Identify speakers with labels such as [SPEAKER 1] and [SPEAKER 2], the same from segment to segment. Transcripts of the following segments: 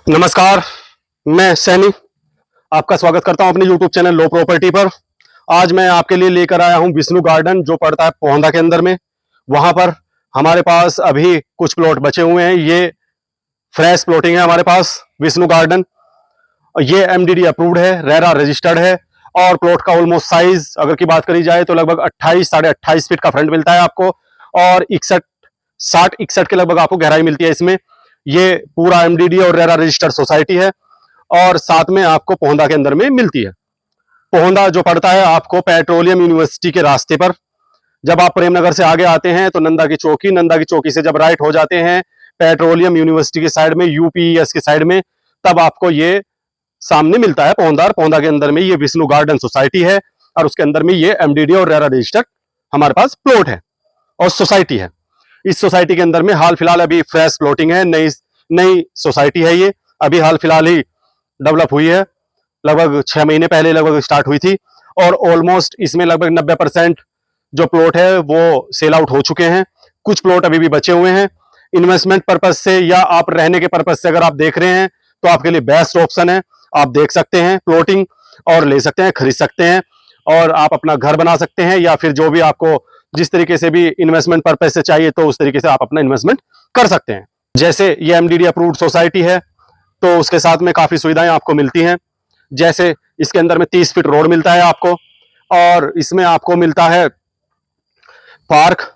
[SPEAKER 1] नमस्कार, मैं सैनी आपका स्वागत करता हूं अपने YouTube चैनल लो प्रॉपर्टी पर। आज मैं आपके लिए लेकर आया हूं विष्णु गार्डन जो पड़ता है पोहंदा के अंदर में। वहां पर हमारे पास अभी कुछ प्लॉट बचे हुए हैं। ये फ्रेश प्लॉटिंग है हमारे पास विष्णु गार्डन। ये MDD अप्रूव्ड है, रेरा रजिस्टर्ड है और प्लॉट का ऑलमोस्ट साइज अगर की बात करी जाए तो लगभग 28 साढ़े 28 फीट का फ्रंट मिलता है आपको और 61 के लगभग आपको गहराई मिलती है इसमें। ये पूरा MDD और रेरा रजिस्टर्ड सोसाइटी है और साथ में आपको पोहंदा के अंदर में मिलती है। पोहंदा जो पड़ता है आपको पेट्रोलियम यूनिवर्सिटी के रास्ते पर। जब आप प्रेमनगर से आगे आते हैं तो नंदा की चौकी से जब राइट हो जाते हैं पेट्रोलियम यूनिवर्सिटी के साइड में, UPES के साइड में, तब आपको ये सामने मिलता है पोहंदा। पोहंदा के अंदर में ये विष्णु गार्डन सोसाइटी है और उसके अंदर में ये MDD और रेरा रजिस्टर्ड हमारे पास प्लॉट है और सोसाइटी है। इस सोसाइटी के अंदर में हाल फिलहाल अभी फ्रेश प्लॉटिंग है, नई सोसाइटी है। ये अभी हाल फिलहाल ही डेवलप हुई है, लगभग 6 महीने पहले लगभग स्टार्ट हुई थी और ऑलमोस्ट इसमें लगभग 90% जो प्लॉट है वो सेल आउट हो चुके हैं। कुछ प्लॉट अभी भी बचे हुए हैं। इन्वेस्टमेंट पर्पज से या आप रहने के पर्पज से अगर आप देख रहे हैं तो आपके लिए बेस्ट ऑप्शन है। आप देख सकते हैं प्लॉटिंग और ले सकते हैं, खरीद सकते हैं और आप अपना घर बना सकते हैं या फिर जो भी आपको जिस तरीके से भी इन्वेस्टमेंट पर्पज से चाहिए तो उस तरीके से आप अपना इन्वेस्टमेंट कर सकते हैं। जैसे ये MDD अप्रूव्ड सोसाइटी है तो उसके साथ में काफी सुविधाएं आपको मिलती हैं। जैसे इसके अंदर में 30 फीट रोड मिलता है आपको और इसमें आपको मिलता है पार्क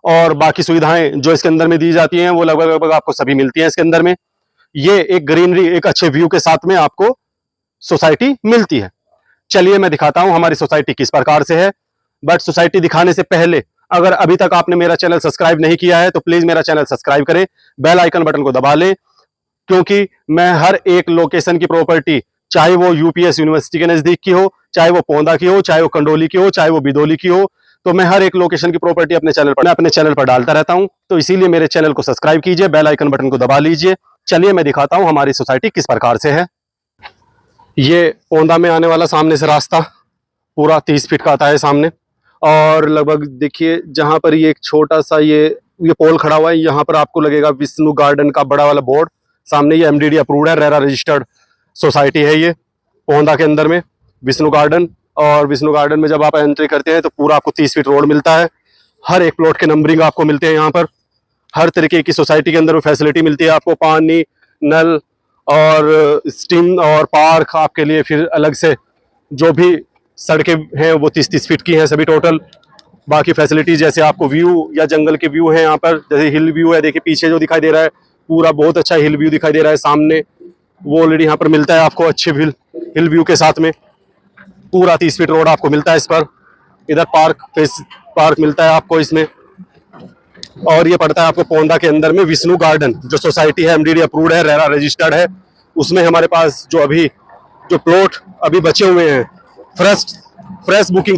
[SPEAKER 1] और बाकी सुविधाएं जो इसके अंदर में दी जाती हैं वो लगभग लगभग आपको सभी मिलती हैं इसके अंदर में। ये एक ग्रीनरी, एक अच्छे व्यू के साथ में आपको सोसाइटी मिलती है। चलिए मैं दिखाता हूं हमारी सोसाइटी किस प्रकार से है। बट सोसाइटी दिखाने से पहले अगर अभी तक आपने मेरा चैनल सब्सक्राइब नहीं किया है तो प्लीज मेरा चैनल सब्सक्राइब करें, बेल आइकन बटन को दबा लें, क्योंकि मैं हर एक लोकेशन की प्रॉपर्टी, चाहे वो UPS यूनिवर्सिटी के नजदीक की हो, चाहे वो पोंदा की हो, चाहे वो कंडोली की हो, चाहे वो बिदोली की हो, तो मैं हर एक लोकेशन की प्रॉपर्टी अपने चैनल पर डालता रहता हूं। तो इसीलिए मेरे चैनल को सब्सक्राइब कीजिए, बेल आइकन बटन को दबा लीजिए। चलिए मैं दिखाता हूं हमारी सोसाइटी किस प्रकार से है। ये पोंदा में आने वाला सामने से रास्ता पूरा 30 फीट का आता है सामने और लगभग देखिए जहां पर ये एक छोटा सा ये पोल खड़ा हुआ है, यहाँ पर आपको लगेगा विष्णु गार्डन का बड़ा वाला बोर्ड। सामने ये MDD अप्रूव्ड है, रेरा रजिस्टर्ड सोसाइटी है ये पोहंदा के अंदर में विष्णु गार्डन। और विष्णु गार्डन में जब आप एंट्री करते हैं तो पूरा आपको 30 फीट रोड मिलता है। हर एक प्लॉट के नंबरिंग आपको मिलते हैं यहाँ पर। हर तरीके की सोसाइटी के अंदर में फैसिलिटी मिलती है आपको, पानी, नल और स्टीम और पार्क आपके लिए। फिर अलग से जो भी सड़कें हैं वो 30-30 फीट की हैं सभी टोटल। बाकी फैसिलिटीज जैसे आपको व्यू या जंगल के व्यू हैं यहाँ पर, जैसे हिल व्यू है, देखिए पीछे जो दिखाई दे रहा है पूरा बहुत अच्छा हिल व्यू दिखाई दे रहा है सामने, वो ऑलरेडी यहाँ पर मिलता है आपको अच्छे हिल व्यू के साथ में। पूरा 30 फीट रोड आपको मिलता है इस पर। इधर पार्क मिलता है आपको इसमें। और ये पड़ता है आपको पोंदा के अंदर में विष्णु गार्डन जो सोसाइटी है, MDD अप्रूव्ड है, रेरा रजिस्टर्ड है। उसमें हमारे पास जो प्लॉट अभी बचे हुए हैं, फ्रेश बुकिंग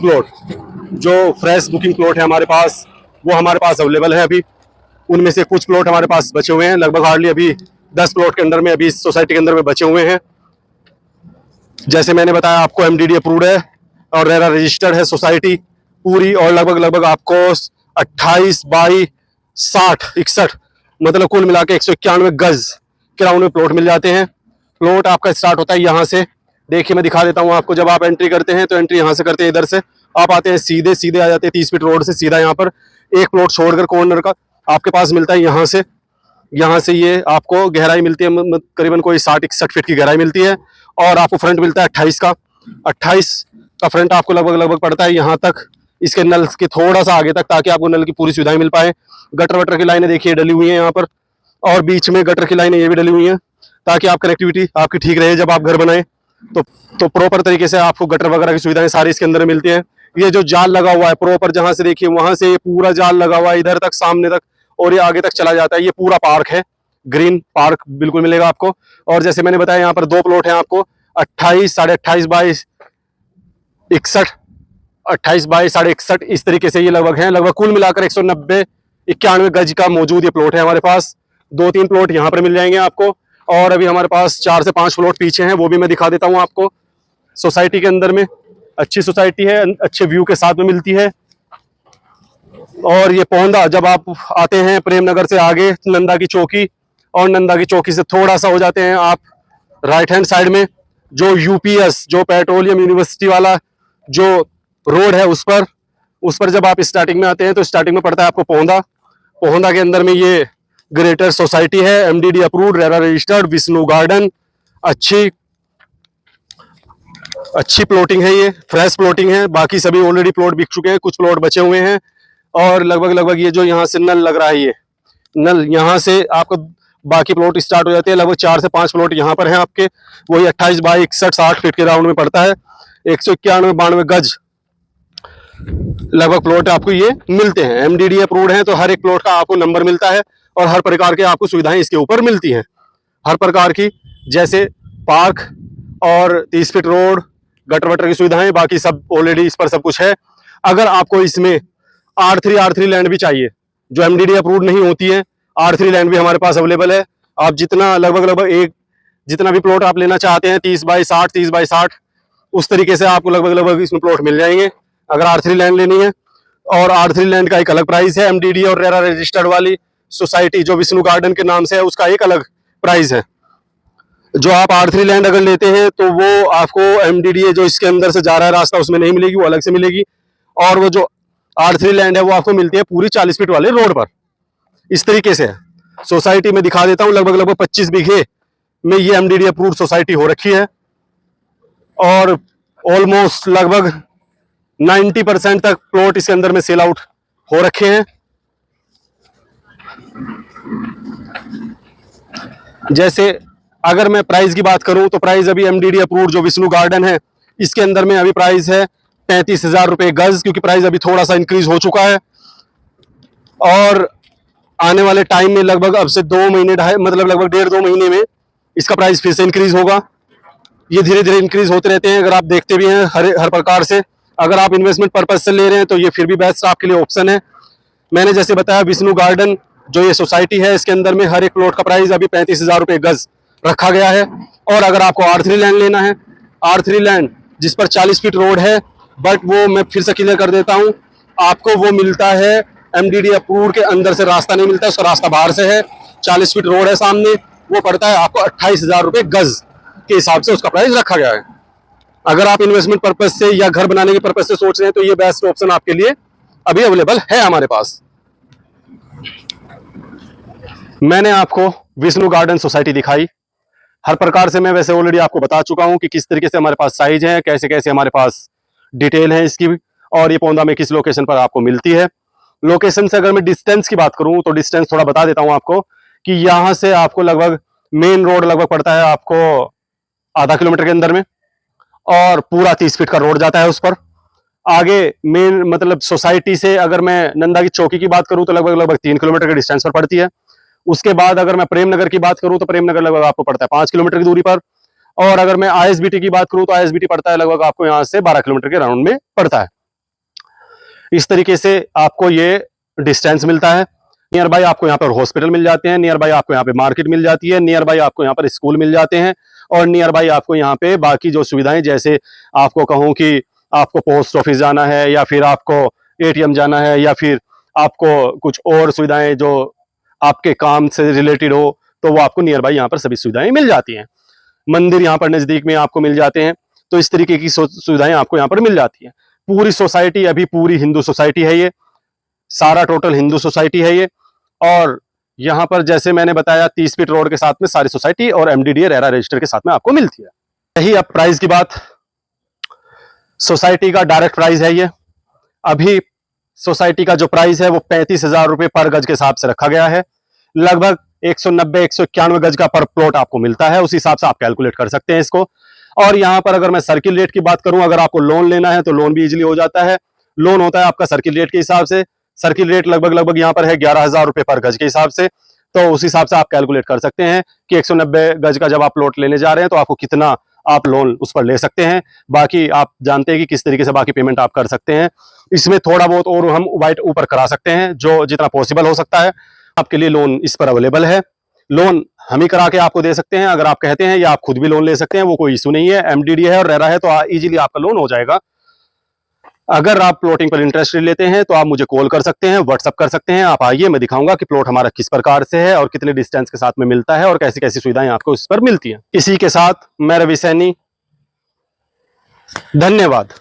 [SPEAKER 1] प्लॉट है हमारे पास, वो हमारे पास अवेलेबल है अभी। उनमें से कुछ प्लॉट हमारे पास बचे हुए हैं, लगभग हार्डली अभी 10 प्लॉट के अंदर में अभी इस सोसाइटी के अंदर में बचे हुए हैं। जैसे मैंने बताया आपको MDD अप्रूव्ड है और रेरा रजिस्टर्ड है सोसाइटी पूरी, और लगभग आपको 28 बाई 61 मतलब कुल मिला के 191 गज ग्राउंड में प्लॉट मिल जाते हैं। प्लॉट आपका स्टार्ट होता है यहाँ से, देखिए मैं दिखा देता हूँ आपको। जब आप एंट्री करते हैं तो एंट्री यहाँ से करते हैं, इधर से आप आते हैं सीधे आ जाते हैं 30 फीट रोड से सीधा। यहाँ पर एक प्लॉट छोड़कर कॉर्नर का आपके पास मिलता है यहाँ से ये आपको गहराई मिलती है करीबन कोई 60-61 फीट की गहराई मिलती है और आपको फ्रंट मिलता है 28 का फ्रंट आपको लगभग पड़ता है यहाँ तक, इसके नल के थोड़ा सा आगे तक, ताकि आपको नल की पूरी सुविधाएं मिल पाए। गटर वटर की लाइनें देखिए डली हुई हैं यहाँ पर और बीच में गटर की लाइनें ये भी डली हुई हैं ताकि आप कनेक्टिविटी आपकी ठीक रहे जब आप घर बनाए तो प्रॉपर तरीके से आपको गटर वगैरह की सुविधाएं सारी इसके अंदर मिलती हैं। ये जो जाल लगा हुआ है प्रॉपर, जहां से देखिए वहां से ये पूरा जाल लगा हुआ है इधर तक सामने तक और ये आगे तक चला जाता है। ये पूरा पार्क है, ग्रीन पार्क बिल्कुल मिलेगा आपको। और जैसे मैंने बताया यहाँ पर 2 प्लॉट हैं आपको 28 साढ़े 28 बाई 61, 28 बाई साढ़े 61 इस तरीके से ये लगभग हैं। लगभग कुल मिलाकर 190-91 गज का मौजूद ये प्लॉट है हमारे पास। 2-3 प्लॉट यहाँ पर मिल जाएंगे आपको और अभी हमारे पास 4 से 5 प्लॉट पीछे हैं, वो भी मैं दिखा देता हूँ आपको। सोसाइटी के अंदर में अच्छी सोसाइटी है, अच्छे व्यू के साथ में मिलती है। और ये पोहंदा जब आप आते हैं प्रेमनगर से आगे नंदा की चौकी, और नंदा की चौकी से थोड़ा सा हो जाते हैं आप राइट हैंड साइड में, जो यूपीएस जो पेट्रोलियम यूनिवर्सिटी वाला जो रोड है उस पर जब आप स्टार्टिंग में आते हैं तो स्टार्टिंग में पड़ता है आपको पोहंदा। पोहंदा के अंदर में ये ग्रेटर सोसाइटी है, MDD approved, RERA registered, Vishnu garden. अच्छी प्लॉटिंग है, ये फ्रेश प्लॉटिंग है। बाकी सभी ऑलरेडी प्लॉट बिक चुके हैं, कुछ प्लॉट बचे हुए हैं। और लगभग ये जो यहाँ से नल लग रहा है, ये नल यहाँ से आपको बाकी प्लॉट स्टार्ट हो जाते हैं। लगभग 4 से 5 प्लॉट यहाँ पर हैं आपके, वही 28 बाई 61 60 फीट के राउंड में पड़ता है। 191-92 गज लगभग प्लॉट आपको ये मिलते हैं। एमडीडी अप्रूव्ड है तो हर एक प्लॉट का आपको नंबर मिलता है और हर प्रकार के आपको सुविधाएं इसके ऊपर मिलती हैं, हर प्रकार की, जैसे पार्क और 30 फीट रोड, गटर वटर की सुविधाएं, बाकी सब ऑलरेडी इस पर सब कुछ है। अगर आपको इसमें R3 लैंड भी चाहिए जो एमडीडी अप्रूव्ड नहीं होती है, R3 लैंड भी हमारे पास अवेलेबल है। आप जितना लगभग जितना भी प्लॉट आप लेना चाहते हैं 30 बाई 60 30 बाई 60 उस तरीके से आपको लगभग इसमें प्लॉट मिल जाएंगे अगर R3 लैंड लेनी है। और R3 लैंड का एक अलग प्राइस है। एमडीडी और रेरा रजिस्टर्ड वाली सोसाइटी जो विष्णु गार्डन के नाम से है उसका एक अलग प्राइस है। जो आप R3 लैंड अगर लेते हैं तो वो आपको एमडीडी जो इसके अंदर से जा रहा है रास्ता उसमें नहीं मिलेगी, वो अलग से मिलेगी। और वो जो R3 लैंड है वो आपको मिलती है पूरी 40 फीट वाले रोड पर। इस तरीके से सोसाइटी में दिखा देता हूँ, लगभग 25 बीघे में ये एमडीडी अप्रूव्ड सोसाइटी हो रखी है और ऑलमोस्ट लगभग 90% तक प्लॉट इसके अंदर में सेल आउट हो रखे हैं। जैसे अगर मैं प्राइस की बात करूं तो प्राइस अभी एमडीडी अप्रूव्ड जो विष्णु गार्डन है इसके अंदर में अभी प्राइस है 35,000 रुपए गज, क्योंकि प्राइस अभी थोड़ा सा इंक्रीज हो चुका है। और आने वाले टाइम में लगभग अब से 2 महीने मतलब लगभग 1.5-2 महीने में इसका प्राइस फिर से इंक्रीज होगा। ये धीरे धीरे इंक्रीज होते रहते हैं, अगर आप देखते भी हैं हर प्रकार से। अगर आप इन्वेस्टमेंट पर्पज से ले रहे हैं तो ये फिर भी बेस्ट आपके लिए ऑप्शन है। मैंने जैसे बताया विष्णु गार्डन जो ये सोसाइटी है इसके अंदर में हर एक प्लॉट का प्राइस अभी 35,000 रुपए गज रखा गया है। और अगर आपको R3 लैंड लेना है, R3 लैंड जिस पर 40 फीट रोड है, बट वो मैं फिर से क्लियर कर देता हूँ, आपको वो मिलता है एमडीडी अप्रूव्ड के अंदर से, रास्ता नहीं मिलता, उसका रास्ता बाहर से है। 40 फीट रोड है सामने, वो पड़ता है आपको 28,000 रुपए गज के हिसाब से उसका प्राइस रखा गया है। अगर आप इन्वेस्टमेंट पर्पज से या घर बनाने के पर्पज से सोच रहे हैं तो ये बेस्ट ऑप्शन आपके लिए अभी अवेलेबल है हमारे पास। मैंने आपको विष्णु गार्डन सोसाइटी दिखाई, हर प्रकार से मैं वैसे ऑलरेडी आपको बता चुका हूं कि किस तरीके से हमारे पास साइज है, कैसे कैसे हमारे पास डिटेल है इसकी, और ये पौंदा में किस लोकेशन पर आपको मिलती है। लोकेशन से अगर मैं डिस्टेंस की बात करूं तो डिस्टेंस थोड़ा बता देता हूं आपको कि यहां से आपको लगभग मेन रोड लगभग पड़ता है आपको आधा किलोमीटर के अंदर में, और पूरा 30 फीट का रोड जाता है उस पर। आगे मेन मतलब सोसाइटी से अगर मैं नंदा की चौकी की बात करूं तो लगभग 3 किलोमीटर के डिस्टेंस पर पड़ती है। उसके बाद अगर मैं प्रेम नगर की बात करूं तो प्रेम नगर लगभग आपको पड़ता है 5 किलोमीटर की दूरी पर। और अगर मैं आईएसबीटी की बात करूं तो आईएसबीटी पड़ता है लगभग आपको यहां से 12 किलोमीटर के राउंड में पड़ता है। इस तरीके से आपको ये डिस्टेंस मिलता है। नियर बाई आपको यहाँ पर हॉस्पिटल मिल जाते हैं, नियर बाई आपको यहाँ पे मार्केट मिल जाती है, नियर बाई आपको यहाँ पर स्कूल मिल जाते हैं, और नियर बाई आपको यहाँ पे बाकी जो सुविधाएं, जैसे आपको कहूँ कि आपको पोस्ट ऑफिस जाना है या फिर आपको एटीएम जाना है या फिर आपको कुछ और सुविधाएं जो आपके काम से रिलेटेड हो, तो वो आपको नियर बाई यहाँ पर सभी सुविधाएं मिल जाती हैं। मंदिर यहाँ पर नजदीक में आपको मिल जाते हैं, तो इस तरीके की सुविधाएं आपको यहाँ पर मिल जाती हैं। पूरी सोसाइटी अभी पूरी हिंदू सोसाइटी है, ये सारा टोटल हिंदू सोसाइटी है ये। और यहाँ पर जैसे मैंने बताया 30 फीट रोड के साथ में सारी सोसाइटी और एमडीडी रेरा रजिस्टर के साथ में आपको मिलती है। यही अब प्राइस की बात, सोसाइटी का डायरेक्ट प्राइस है ये। अभी सोसाइटी का जो प्राइस है वो 35,000 रुपए पर गज के हिसाब से रखा गया है। लगभग 190-191 गज का पर प्लॉट आपको मिलता है, उस हिसाब से आप कैलकुलेट कर सकते हैं इसको। और यहाँ पर अगर मैं सर्किल रेट की बात करूं, अगर आपको लोन लेना है तो लोन भी इजीली हो जाता है। लोन होता है आपका सर्किल रेट के हिसाब से। सर्किल रेट लगभग यहाँ पर है 11,000 रुपए पर गज के हिसाब से। तो उस हिसाब से आप कैलकुलेट कर सकते हैं कि 190 गज का जब आप प्लॉट लेने जा रहे हैं तो आपको कितना आप लोन उस पर ले सकते हैं। बाकी आप जानते हैं कि किस तरीके से बाकी पेमेंट आप कर सकते हैं। इसमें थोड़ा बहुत और हम वाइट ऊपर करा सकते हैं, जो जितना पॉसिबल हो सकता है। आपके लिए लोन इस पर अवेलेबल है। लोन हम ही करा के आपको दे सकते हैं, अगर आप कहते हैं, या आप खुद भी लोन ले सकते हैं, वो कोई इशू नहीं है। एमडीडी है और रेरा है तो इजीली आपका लोन हो जाएगा। अगर आप प्लॉटिंग पर इंटरेस्ट लेते हैं तो आप मुझे कॉल कर सकते हैं, व्हाट्सअप कर सकते हैं। आप आइए, मैं दिखाऊंगा कि प्लॉट हमारा किस प्रकार से है और कितने डिस्टेंस के साथ में मिलता है और कैसी कैसी सुविधाएं आपको इस पर मिलती हैं। इसी के साथ मैं रवि सैनी, धन्यवाद।